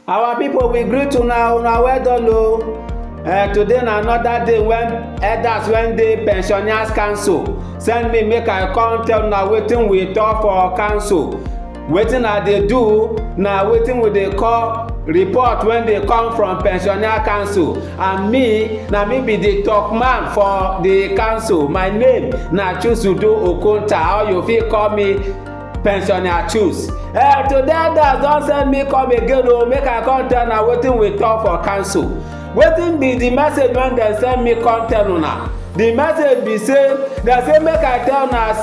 Our people, we greet una well done o. Today na another day when elders when dey pensioners council send me make I come tell una wetin we talk for council. Wetin I dey do na wetin we dey call report when dey come from pensioner council, and me be the talk man for the council. My name na Chusudo Okonta, or you fit call me pensioner choose. Today elders don send me come again o, make I come tell una wetin we talk for council. Wetin be the message when dem send me come tell una? The message be say dem say make I tell una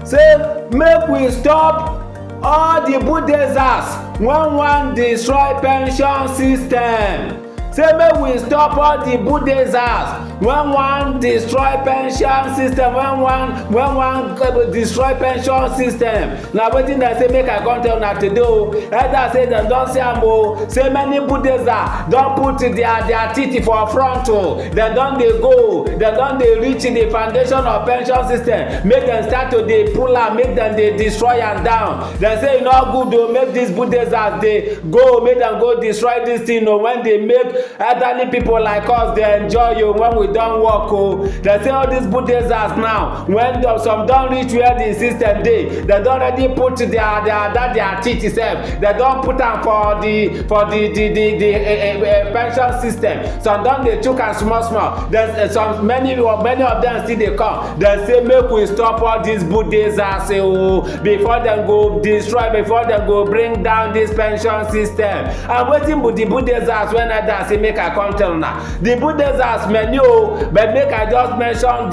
say make we stop all the bulldozers wey wan destroy pension system. Say make we stop all the bulldozers wey wan destroy pension system, wey wan destroy pension system. Na wetin dem say make I come tell una today o. Elders say dem don see am o, say many bulldozers don put their teeth for front o. Dem don dey go, dem don dey reach the foundation of pension system. Make dem start to dey pull am, make dem dey destroy am down. Dem say e no good o, make these bulldozers dey go, make dem go destroy this thing o, when dey make elderly people like us dey enjoy o when we don work o. Dem say all these bulldozers now, when some don reach where the system dey, dem don already put their teeth sef, dem don put am for the pension system. Some don dey chook am small small. Many of them still dey come. Dem say make we stop all these bulldozers o before dem go destroy, before dem go bring down this pension system. And wetin be the bulldozers when elders say make I come tell una? The bulldozers many o, but make I just mention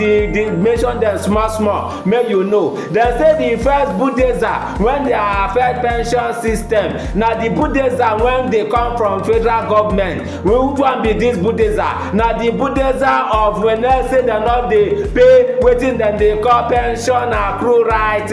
them small make you know. Dem say the first bulldozer when dey affect pension system na the bulldozer when dey come from federal government. Which one be this bulldozer? Na the bulldozer of when dem say dem no dey pay wetin dem dey call pension accrue right.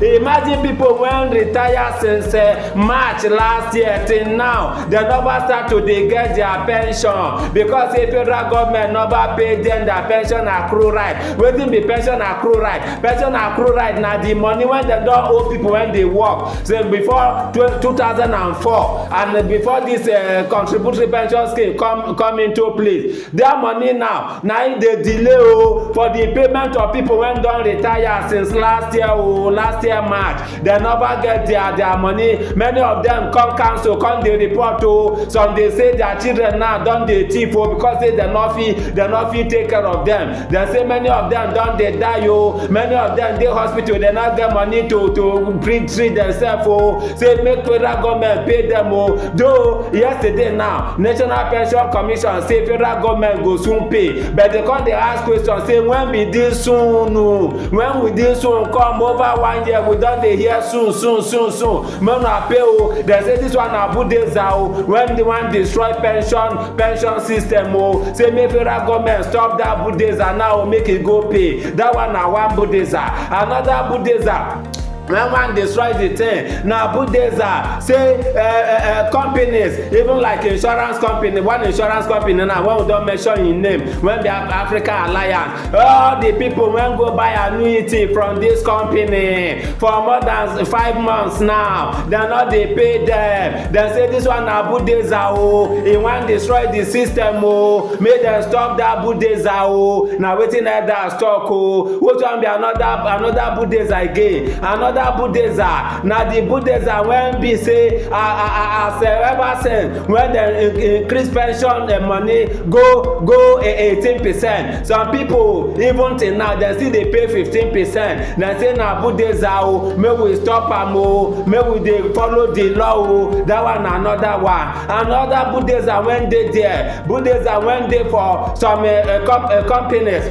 Imagine people when retire since March last year till now, dem never start to dey get their pension because say federal government never pay them their pension accrue right. Wetin be pension accrue right? Pension accrue right na the money when dem don owe people when dey work. So before 2004 and before this contributory pension scheme come into place, their money now na im dey delay o for the payment of people when don retire since last year March. Dem never get their money. Many of them come council come dey report o. Some dey say their children now don dey thief o because say dem no fit take care of them. Dem say many of them don dey die o. Many of them dey hospital, dem no get money to treat themselves o. Say make federal government pay them o. Though yesterday now National Pension Commission say federal government go soon pay, but they come dey ask question say when be this soon o? When will this soon come? Over 1 year we don dey hear soon. Make una pay o. Dem say this one na bulldozer o when they wan destroy pension system o. Say make federal government stop that bulldozer now, make e go pay. That one na one bulldozer. Another bulldozer when one destroy the thing na bulldozer. Say companies, even like insurance company, one insurance company now when we don mention im name, when the Africa Alliance, all the people when go buy annuity from this company for more than 5 months now, dem no dey pay them. Dem say this one na bulldozer o, e wan destroy the system o, make dem stop that bulldozer o. Na wetin elders talk o. Which one be another bulldozer again? Another bulldozer na the bulldozer when be say as ever since when dem increase pension money go 18%. Some people even till now dem still dey pay 15%. Dem say na bulldozer o, make we stop am o, make we dey follow the law o. That one na another one. Another bulldozer when dey there, bulldozer when dey for some companies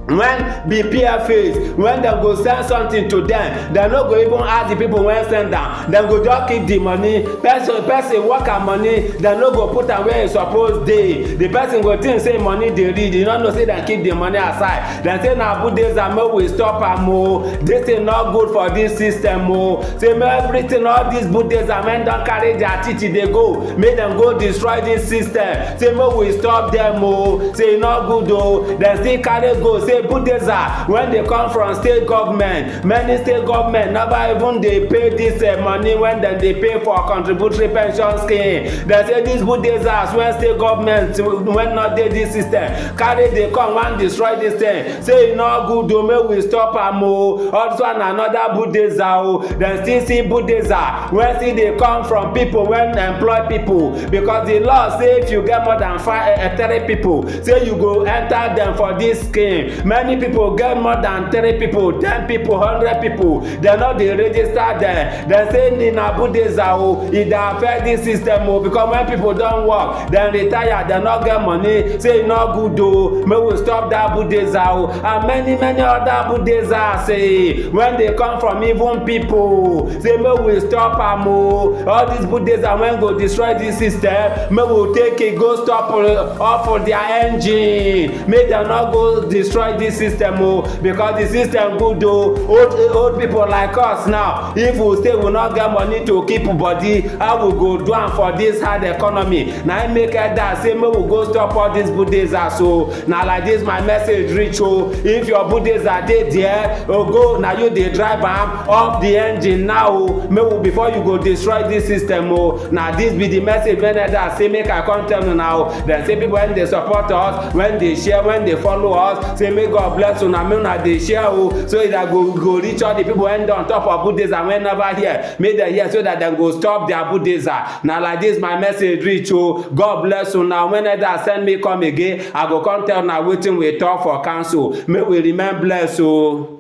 when be PFAs, when dem go send something to them, dem no go even ask the people wey send am. Dem go just keep the money. Person work am money, dem no go put am where e suppose dey. The person go think say money dey read, e no know say dem keep the money aside. Dem say na bulldozer, make we stop am o. This thing no good for this system o. Say make everything, all these bulldozers when don carry their teeth dey go, make dem go destroy this system. Say make we stop them o. Say e no good o. Dem still carry go say say bulldozer when they come from state government, many state government never even dey pay this money when dem dey pay for contributory pension scheme. Dem say these bulldozers when state government when not dey this system carry dey come wan destroy this thing, say e no good o, make we stop am o. Also another bulldozer o, dem still see bulldozer when still dey come from people when employ people, because the law say if you get more than 3 people, say you go enter them for this scheme. Many people get more than 3 people, 10 people, 100 people, dem no dey register them. Dem say na bulldozer o, e dey affect this system o, because when people don work, dem retire, dem no get money, say e no good o, make we stop that bulldozer o. And many other bulldozers say when they come from even people, say make we stop am o. All these bulldozers when go destroy this system, make we take it go stop off for their engine, make dem no go destroy this system o, because the system good o. Old people like us now, if we say we no get money to keep body, how we go do am for this hard economy? Na im make that say make we go stop all these bulldozers o. Na like this my message reach o. If your bulldozer dey there, go na you dey drive am off the engine now o, make we before you go destroy this system o. Na this be the message when that say make I come tell you now. Dem say people when they support us, when they share, when they follow us, say may God bless una, make una dey share o, so that go reach all the people when dey on top of bulldozer when never hear, make dem hear so that dem go stop their bulldozer. Na like this my message reach o. God bless una. When that send me come again, I go come tell una wetin we talk for council. Make we remain blessed o.